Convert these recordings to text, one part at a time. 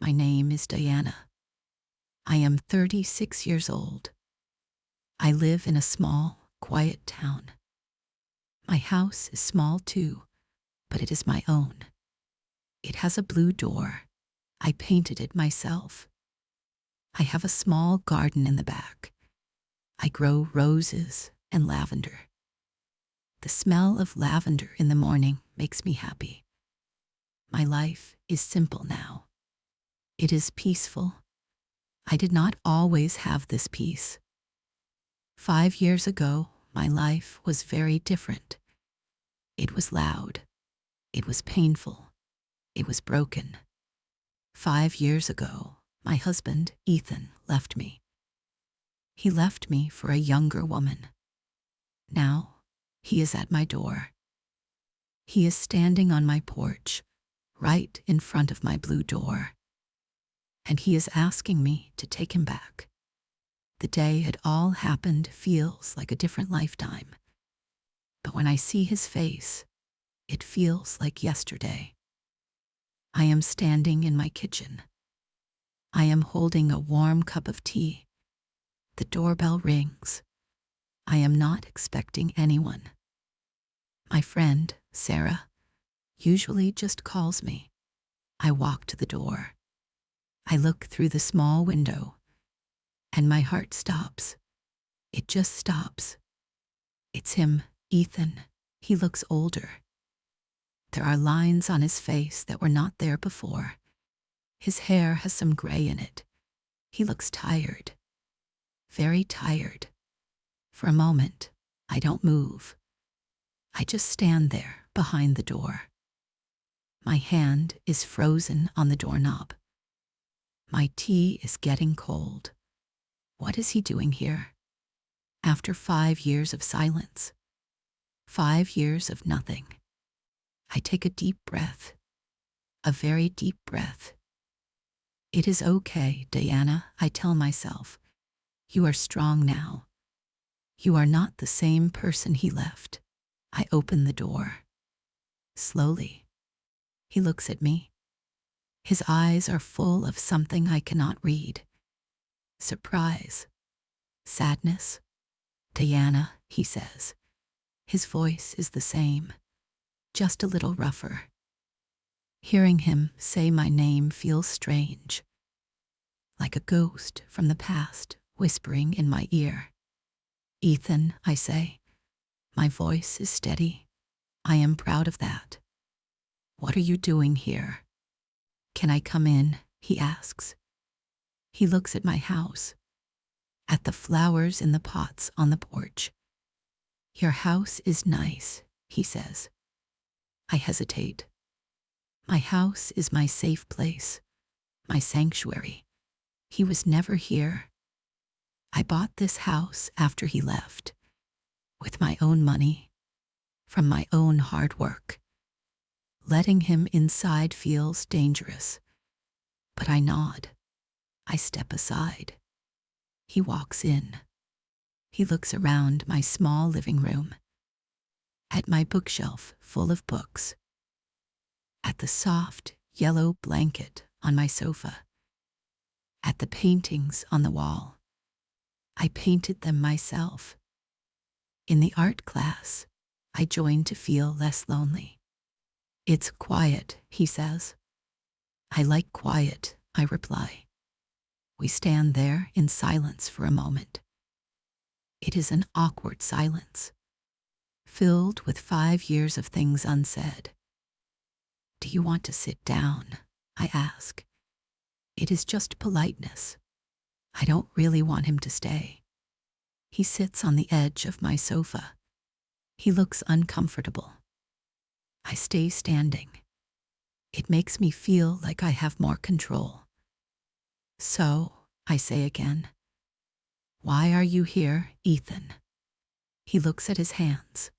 My name is Diana. I am 36 years old. I live in a small, quiet town. My house is small too, but it is my own. It has a blue door. I painted it myself. I have a small garden in the back. I grow roses and lavender. The smell of lavender in the morning makes me happy. My life is simple now. It is peaceful. I did not always have this peace. 5 years ago, my life was very different. It was loud. It was painful. It was broken. 5 years ago, my husband, Ethan, left me. He left me for a younger woman. Now, he is at my door. He is standing on my porch, right in front of my blue door. And he is asking me to take him back. The day it all happened feels like a different lifetime. But when I see his face, it feels like yesterday. I am standing in my kitchen. I am holding a warm cup of tea. The doorbell rings. I am not expecting anyone. My friend, Sarah, usually just calls me. I walk to the door. I look through the small window, and my heart stops. It just stops. It's him, Ethan. He looks older. There are lines on his face that were not there before. His hair has some gray in it. He looks tired. Very tired. For a moment, I don't move. I just stand there behind the door. My hand is frozen on the doorknob. My tea is getting cold. What is he doing here? After 5 years of silence, 5 years of nothing, I take a deep breath, a very deep breath. It is okay, Diana, I tell myself. You are strong now. You are not the same person he left. I open the door. Slowly. He looks at me. His eyes are full of something I cannot read. Surprise. Sadness. Diana, he says. His voice is the same, just a little rougher. Hearing him say my name feels strange, like a ghost from the past whispering in my ear. Ethan, I say. My voice is steady. I am proud of that. What are you doing here? Can I come in? He asks. He looks at my house, at the flowers in the pots on the porch. Your house is nice, he says. I hesitate. My house is my safe place, my sanctuary. He was never here. I bought this house after he left, with my own money, from my own hard work. Letting him inside feels dangerous, but I nod. I step aside. He walks in. He looks around my small living room, at my bookshelf full of books, at the soft yellow blanket on my sofa, at the paintings on the wall. I painted them myself. In the art class, I joined to feel less lonely. It's quiet, he says. I like quiet, I reply. We stand there in silence for a moment. It is an awkward silence, filled with 5 years of things unsaid. Do you want to sit down? I ask. It is just politeness. I don't really want him to stay. He sits on the edge of my sofa. He looks uncomfortable. I stay standing. It makes me feel like I have more control. So, I say again, why are you here, Ethan? He looks at his hands.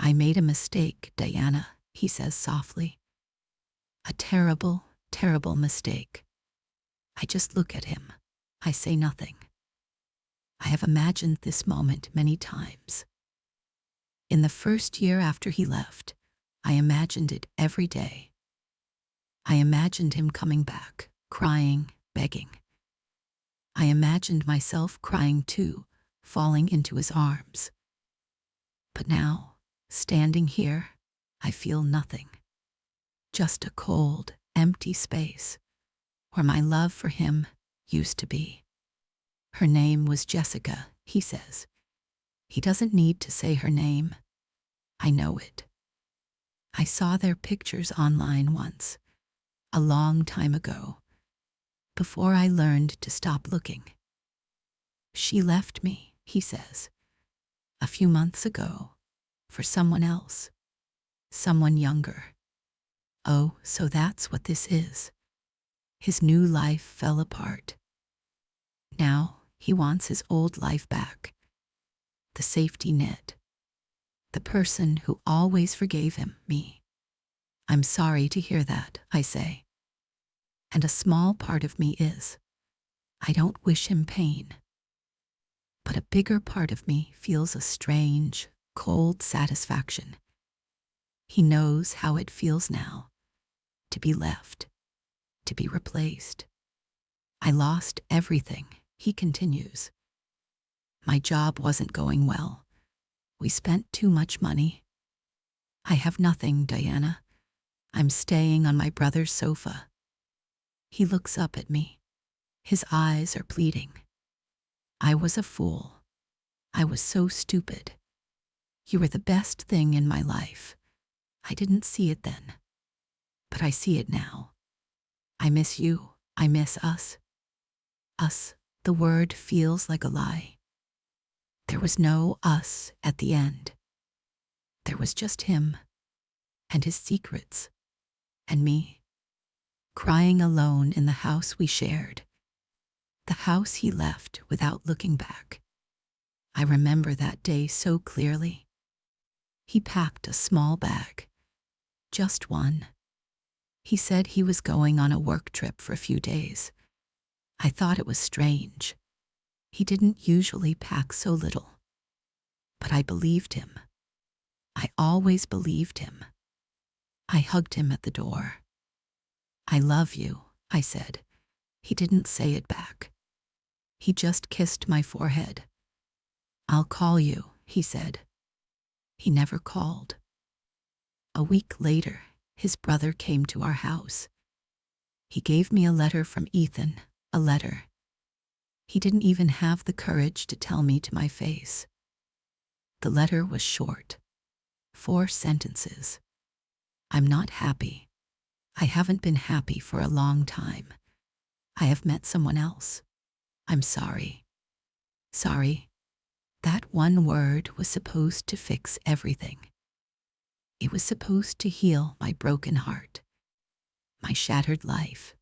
I made a mistake, Diana, he says softly. A terrible, terrible mistake. I just look at him. I say nothing. I have imagined this moment many times. In the first year after he left, I imagined it every day. I imagined him coming back, crying, begging. I imagined myself crying too, falling into his arms. But now, standing here, I feel nothing. Just a cold, empty space where my love for him used to be. Her name was Jessica, he says. He doesn't need to say her name. I know it. I saw their pictures online once, a long time ago, before I learned to stop looking. She left me, he says, a few months ago, for someone else, someone younger. Oh, so that's what this is. His new life fell apart. Now he wants his old life back. The safety net. The person who always forgave him, me. I'm sorry to hear that, I say. And a small part of me is. I don't wish him pain. But a bigger part of me feels a strange, cold satisfaction. He knows how it feels now. To be left. To be replaced. I lost everything, he continues. My job wasn't going well. We spent too much money. I have nothing, Diana. I'm staying on my brother's sofa. He looks up at me. His eyes are pleading. I was a fool. I was so stupid. You were the best thing in my life. I didn't see it then. But I see it now. I miss you. I miss us. Us, the word feels like a lie. There was no us at the end. There was just him, and his secrets, and me, crying alone in the house we shared, the house he left without looking back. I remember that day so clearly. He packed a small bag, just one. He said he was going on a work trip for a few days. I thought it was strange. He didn't usually pack so little. But I believed him. I always believed him. I hugged him at the door. I love you, I said. He didn't say it back. He just kissed my forehead. I'll call you, he said. He never called. A week later, his brother came to our house. He gave me a letter from Ethan, a letter. He didn't even have the courage to tell me to my face. The letter was short. 4 sentences. I'm not happy. I haven't been happy for a long time. I have met someone else. I'm sorry. Sorry. That one word was supposed to fix everything. It was supposed to heal my broken heart, my shattered life.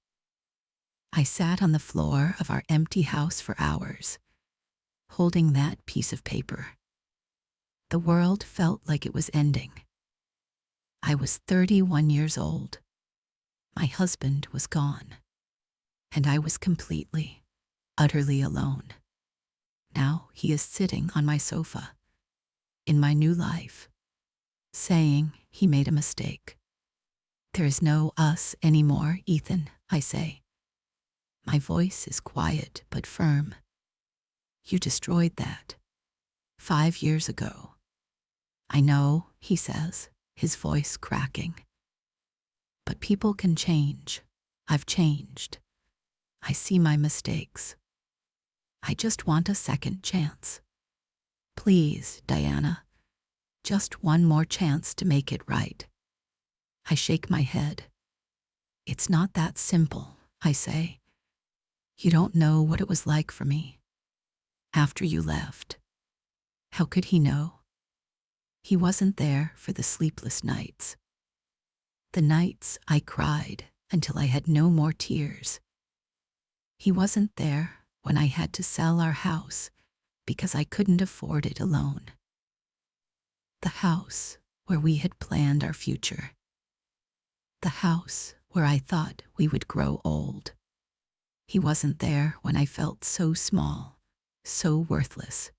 I sat on the floor of our empty house for hours, holding that piece of paper. The world felt like it was ending. I was 31 years old. My husband was gone, and I was completely, utterly alone. Now he is sitting on my sofa, in my new life, saying he made a mistake. There is no us anymore, Ethan, I say. My voice is quiet but firm. You destroyed that 5 years ago. I know, he says, his voice cracking. But people can change. I've changed. I see my mistakes. I just want a second chance. Please, Diana, just one more chance to make it right. I shake my head. It's not that simple, I say. You don't know what it was like for me. After you left. How could he know? He wasn't there for the sleepless nights. The nights I cried until I had no more tears. He wasn't there when I had to sell our house because I couldn't afford it alone. The house where we had planned our future. The house where I thought we would grow old. He wasn't there when I felt so small, so worthless.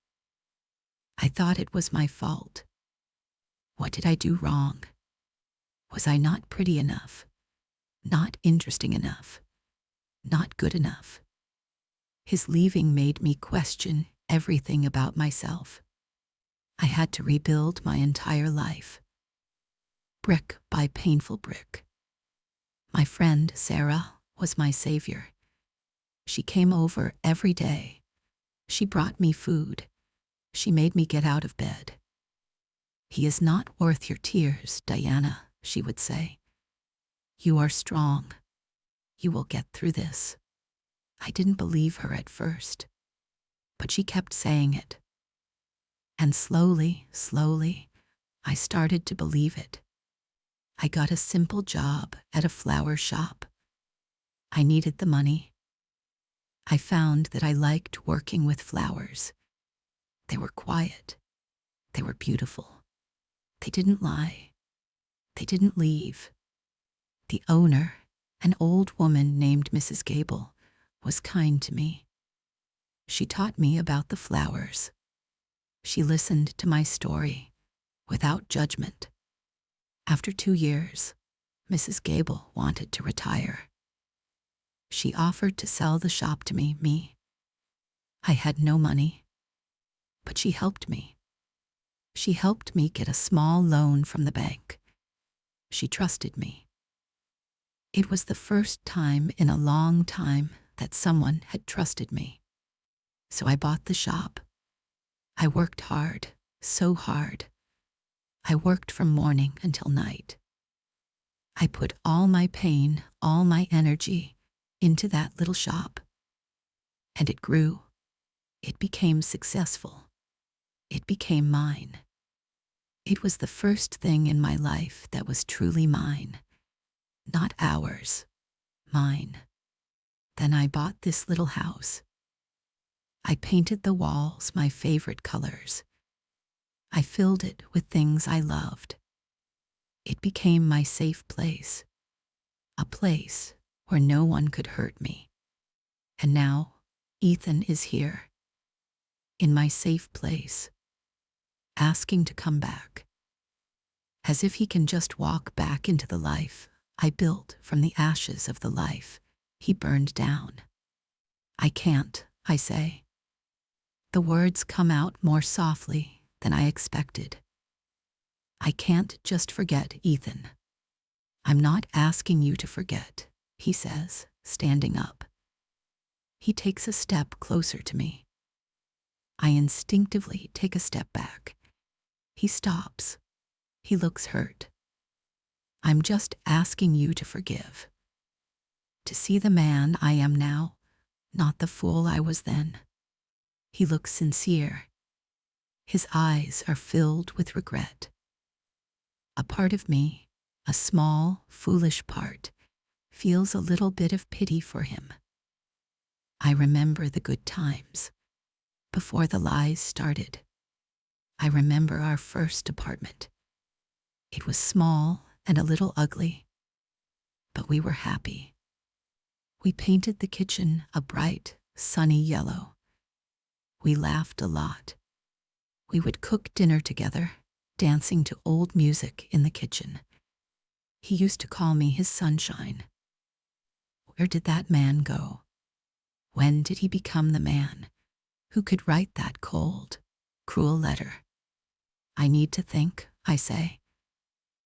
I thought it was my fault. What did I do wrong? Was I not pretty enough? Not interesting enough? not good enough. His leaving made me question everything about myself. I had to rebuild my entire life, brick by painful brick. My friend Sarah was my savior. She came over every day. She brought me food. She made me get out of bed. "He is not worth your tears, Diana," she would say. "You are strong. You will get through this." I didn't believe her at first, but she kept saying it. And slowly, I started to believe it. I got a simple job at a flower shop. I needed the money. I found that I liked working with flowers. They were quiet. They were beautiful. They didn't lie. They didn't leave. The owner, an old woman named Mrs. Gable, was kind to me. She taught me about the flowers. She listened to my story without judgment. After 2 years, Mrs. Gable wanted to retire. She offered to sell the shop to me. I had no money, but she helped me. She helped me get a small loan from the bank. She trusted me. It was the first time in a long time that someone had trusted me. So I bought the shop. I worked hard, so hard. I worked from morning until night. I put all my pain, all my energy into that little shop. And it grew. It became successful. It became mine. It was the first thing in my life that was truly mine. Not ours, mine. Then I bought this little house. I painted the walls my favorite colors. I filled it with things I loved. It became my safe place, a place where no one could hurt me. And now Ethan is here, in my safe place, asking to come back, as if he can just walk back into the life I built from the ashes of the life he burned down. I can't, I say. The words come out more softly than I expected. I can't just forget Ethan. I'm not asking you to forget, he says, standing up. He takes a step closer to me. I instinctively take a step back. He stops. He looks hurt. I'm just asking you to forgive. To see the man I am now, not the fool I was then. He looks sincere. His eyes are filled with regret. A part of me, a small, foolish part, feels a little bit of pity for him. I remember the good times, before the lies started. I remember our first apartment. It was small and a little ugly, but we were happy. We painted the kitchen a bright, sunny yellow. We laughed a lot. We would cook dinner together, dancing to old music in the kitchen. He used to call me his sunshine. Where did that man go? When did he become the man who could write that cold, cruel letter? I need to think, I say.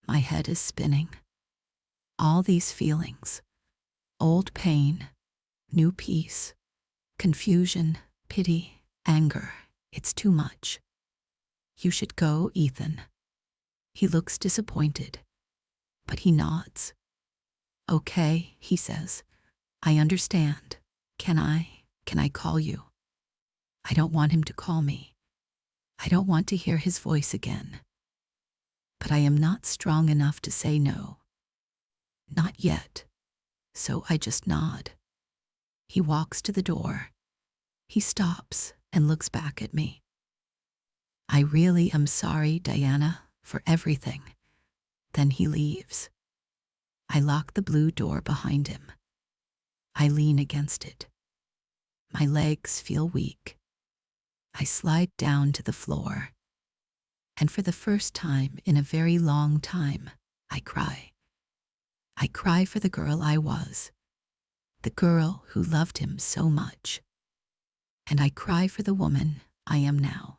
My head is spinning. All these feelings, old pain, new peace, confusion, pity, anger, it's too much. You should go, Ethan. He looks disappointed, but he nods. Okay, he says. I understand. Can I call you? I don't want him to call me. I don't want to hear his voice again. But I am not strong enough to say no. Not yet. So I just nod. He walks to the door. He stops and looks back at me. I really am sorry, Diana, for everything. Then he leaves. I lock the blue door behind him. I lean against it. My legs feel weak. I slide down to the floor. And for the first time in a very long time, I cry. I cry for the girl I was, the girl who loved him so much. And I cry for the woman I am now,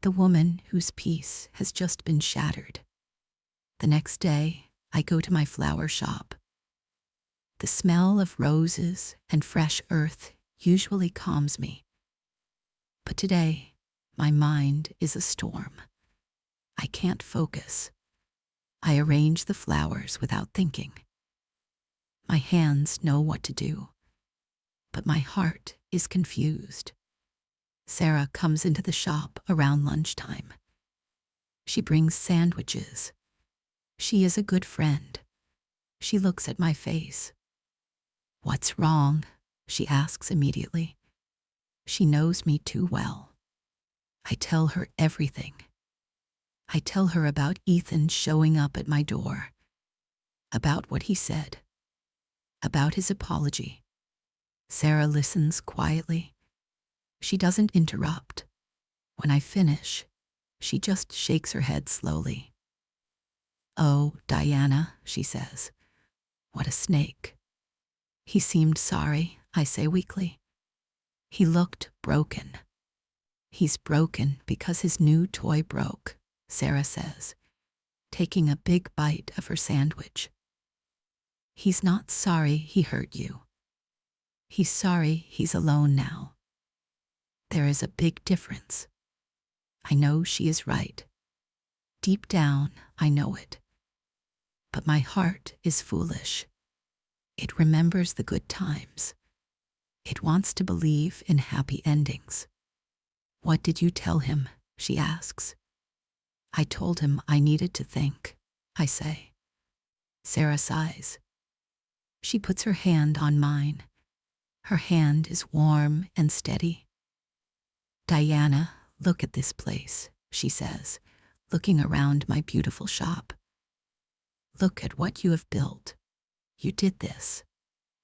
the woman whose peace has just been shattered. The next day, I go to my flower shop. The smell of roses and fresh earth usually calms me. But today, my mind is a storm. I can't focus. I arrange the flowers without thinking. My hands know what to do, but my heart is confused. Sarah comes into the shop around lunchtime. She brings sandwiches. She is a good friend. She looks at my face. "What's wrong?" she asks immediately. She knows me too well. I tell her everything. I tell her about Ethan showing up at my door, about what he said, about his apology. Sarah listens quietly. She doesn't interrupt. When I finish, she just shakes her head slowly. "Oh, Diana," she says, "what a snake." "He seemed sorry," I say weakly. "He looked broken." "He's broken because his new toy broke," Sarah says, taking a big bite of her sandwich. "He's not sorry he hurt you. He's sorry he's alone now." There is a big difference. I know she is right. Deep down, I know it. But my heart is foolish. It remembers the good times. It wants to believe in happy endings. "What did you tell him?" she asks. "I told him I needed to think," I say. Sarah sighs. She puts her hand on mine. Her hand is warm and steady. "Diana, look at this place," she says, looking around my beautiful shop. "Look at what you have built. You did this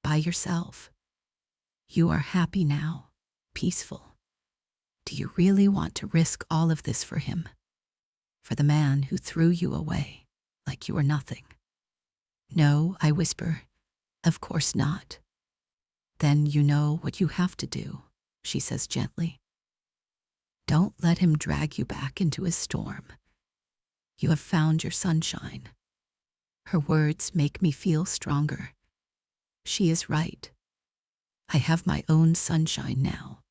by yourself. You are happy now, peaceful. Do you really want to risk all of this for him? For the man who threw you away like you were nothing?" "No," I whisper. "Of course not." "Then you know what you have to do," she says gently. "Don't let him drag you back into his storm. You have found your sunshine." Her words make me feel stronger. She is right. I have my own sunshine now.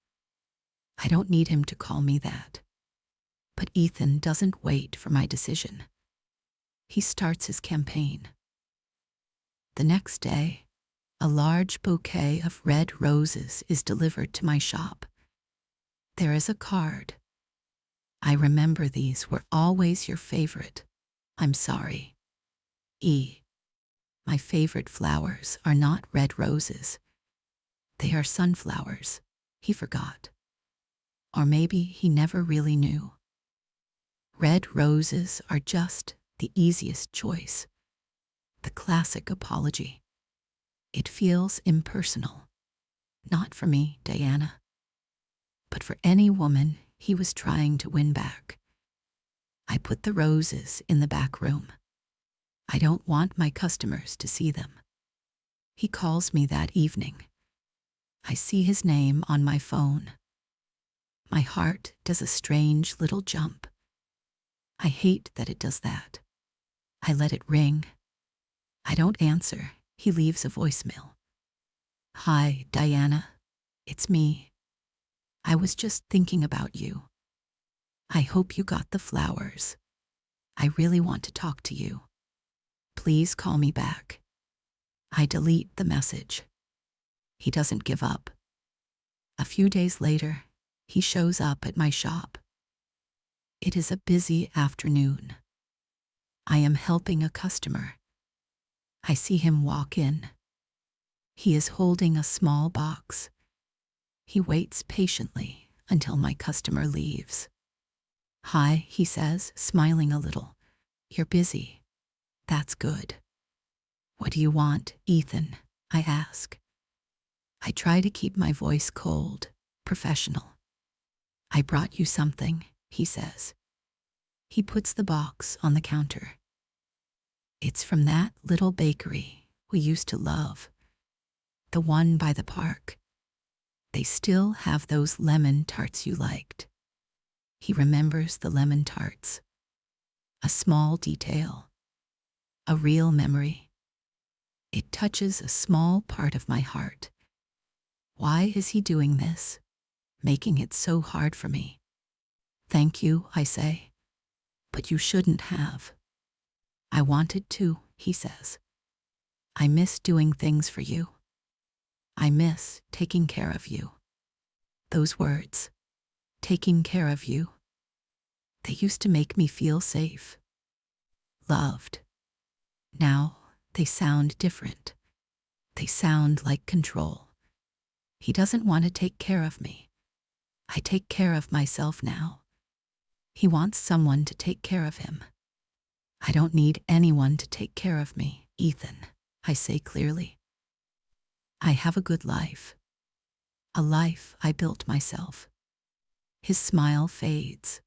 I don't need him to call me that. But Ethan doesn't wait for my decision. He starts his campaign. The next day, a large bouquet of red roses is delivered to my shop. There is a card. "I remember these were always your favorite. I'm sorry. E. My favorite flowers are not red roses. They are sunflowers. He forgot. Or maybe he never really knew. Red roses are just the easiest choice. The classic apology. It feels impersonal. Not for me, Diana, but for any woman he was trying to win back. I put the roses in the back room. I don't want my customers to see them. He calls me that evening. I see his name on my phone. My heart does a strange little jump. I hate that it does that. I let it ring. I don't answer. He leaves a voicemail. "Hi, Diana. It's me. I was just thinking about you. I hope you got the flowers. I really want to talk to you. Please call me back." I delete the message. He doesn't give up. A few days later, he shows up at my shop. It is a busy afternoon. I am helping a customer. I see him walk in. He is holding a small box. He waits patiently until my customer leaves. "Hi," he says, smiling a little. "You're busy. That's good." "What do you want, Ethan?" I ask. I try to keep my voice cold, professional. "I brought you something," he says. He puts the box on the counter. "It's from that little bakery we used to love. the one by the park. They still have those lemon tarts you liked. He remembers the lemon tarts. A small detail. A real memory. It touches a small part of my heart. Why is he doing this? Making it so hard for me. Thank you, I say. But you shouldn't have. I wanted to, he says. I miss doing things for you. I miss taking care of you. Those words, taking care of you, they used to make me feel safe, loved. Now they sound different. They sound like control. He doesn't want to take care of me. I take care of myself now. He wants someone to take care of him. I don't need anyone to take care of me, Ethan, I say clearly. I have a good life. A life I built myself. His smile fades.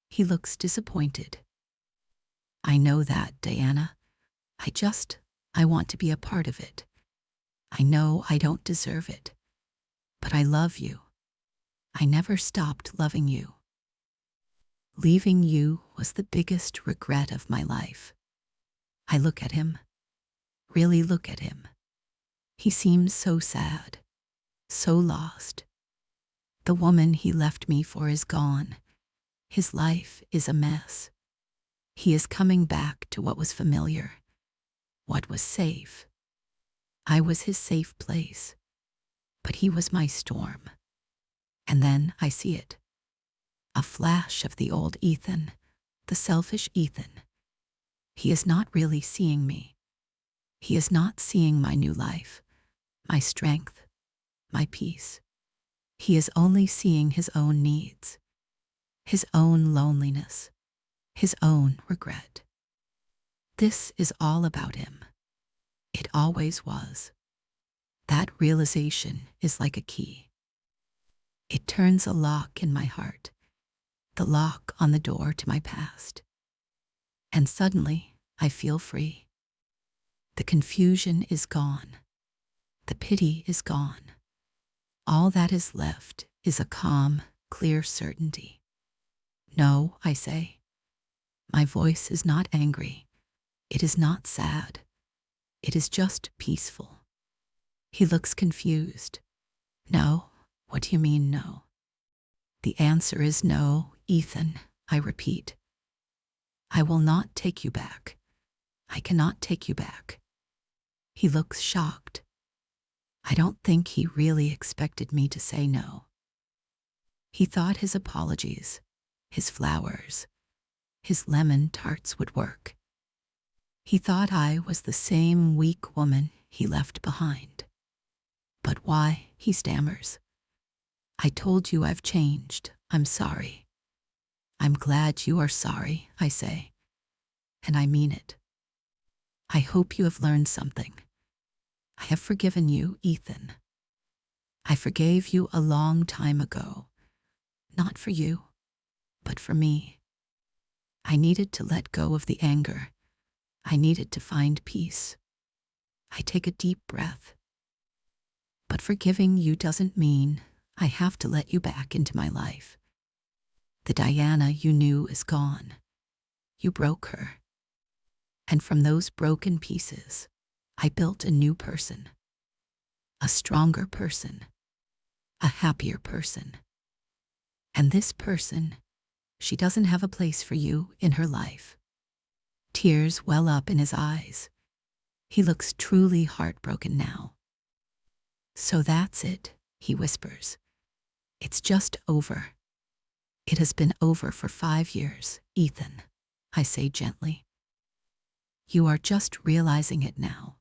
He looks disappointed. I know that, Diana. I want to be a part of it. I know I don't deserve it. But I love you. I never stopped loving you. Leaving you was the biggest regret of my life. I look at him. Really look at him. He seems so sad. So lost. The woman he left me for is gone. His life is a mess. He is coming back to what was familiar, what was safe. I was his safe place, but he was my storm. And then I see it. A flash of the old Ethan, the selfish Ethan. He is not really seeing me. He is not seeing my new life, my strength, my peace. He is only seeing his own needs, his own loneliness, his own regret. This is all about him. It always was. That realization is like a key. It turns a lock in my heart, the lock on the door to my past. And suddenly, I feel free. The confusion is gone. The pity is gone. All that is left is a calm, clear certainty. No, I say. My voice is not angry. It is not sad. It is just peaceful. He looks confused. No, what do you mean no? The answer is no, Ethan, I repeat. I will not take you back. I cannot take you back. He looks shocked. I don't think he really expected me to say no. He thought his apologies, his flowers, his lemon tarts would work. He thought I was the same weak woman he left behind. But why, he stammers. I told you I've changed. I'm sorry. I'm glad you are sorry, I say. And I mean it. I hope you have learned something. I have forgiven you, Ethan. I forgave you a long time ago. Not for you, but for me. I needed to let go of the anger. I needed to find peace. I take a deep breath. But forgiving you doesn't mean I have to let you back into my life. The Diana you knew is gone. You broke her. And from those broken pieces, I built a new person. A stronger person. A happier person. And this person, she doesn't have a place for you in her life. Tears well up in his eyes. He looks truly heartbroken now. So that's it, he whispers. It's just over. It has been over for 5 years, Ethan, I say gently. You are just realizing it now.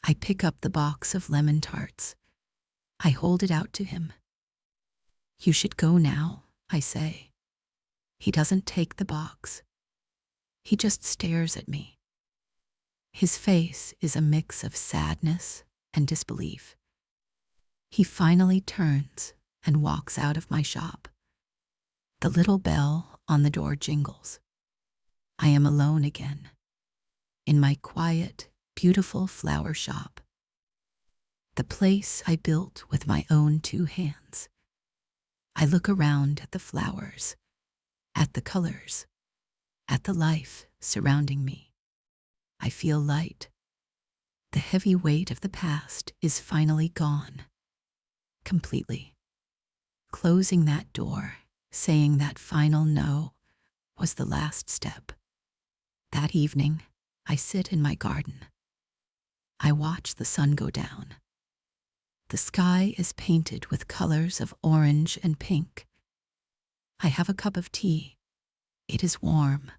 I pick up the box of lemon tarts. I hold it out to him. You should go now, I say. He doesn't take the box. He just stares at me. His face is a mix of sadness and disbelief. He finally turns and walks out of my shop. The little bell on the door jingles. I am alone again. In my quiet, beautiful flower shop. the place I built with my own two hands. I look around at the flowers, at the colors, at the life surrounding me. I feel light. The heavy weight of the past is finally gone, completely. Closing that door, saying that final no, was the last step. That evening, I sit in my garden. I watch the sun go down. The sky is painted with colors of orange and pink. I have a cup of tea. It is warm.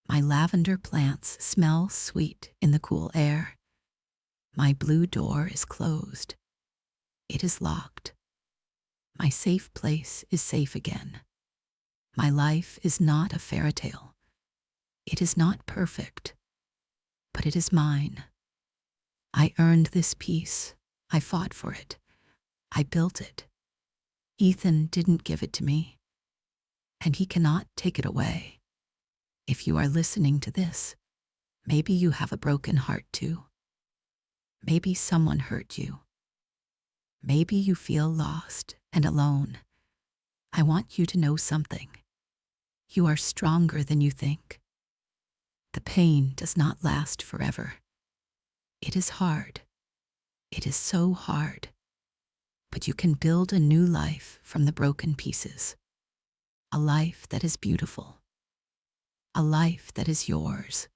My lavender plants smell sweet in the cool air. My blue door is closed. It is locked. My safe place is safe again. My life is not a fairy tale. It is not perfect, but it is mine. I earned this peace. I fought for it. I built it. Ethan didn't give it to me, and he cannot take it away. If you are listening to this, maybe you have a broken heart too. Maybe someone hurt you. Maybe you feel lost and alone. I want you to know something. You are stronger than you think. The pain does not last forever. It is hard. It is so hard. But you can build a new life from the broken pieces. A life that is beautiful. A life that is yours.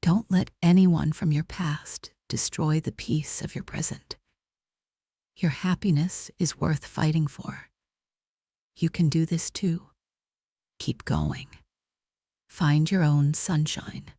Don't let anyone from your past destroy the peace of your present. Your happiness is worth fighting for. You can do this too. Keep going. Find your own sunshine.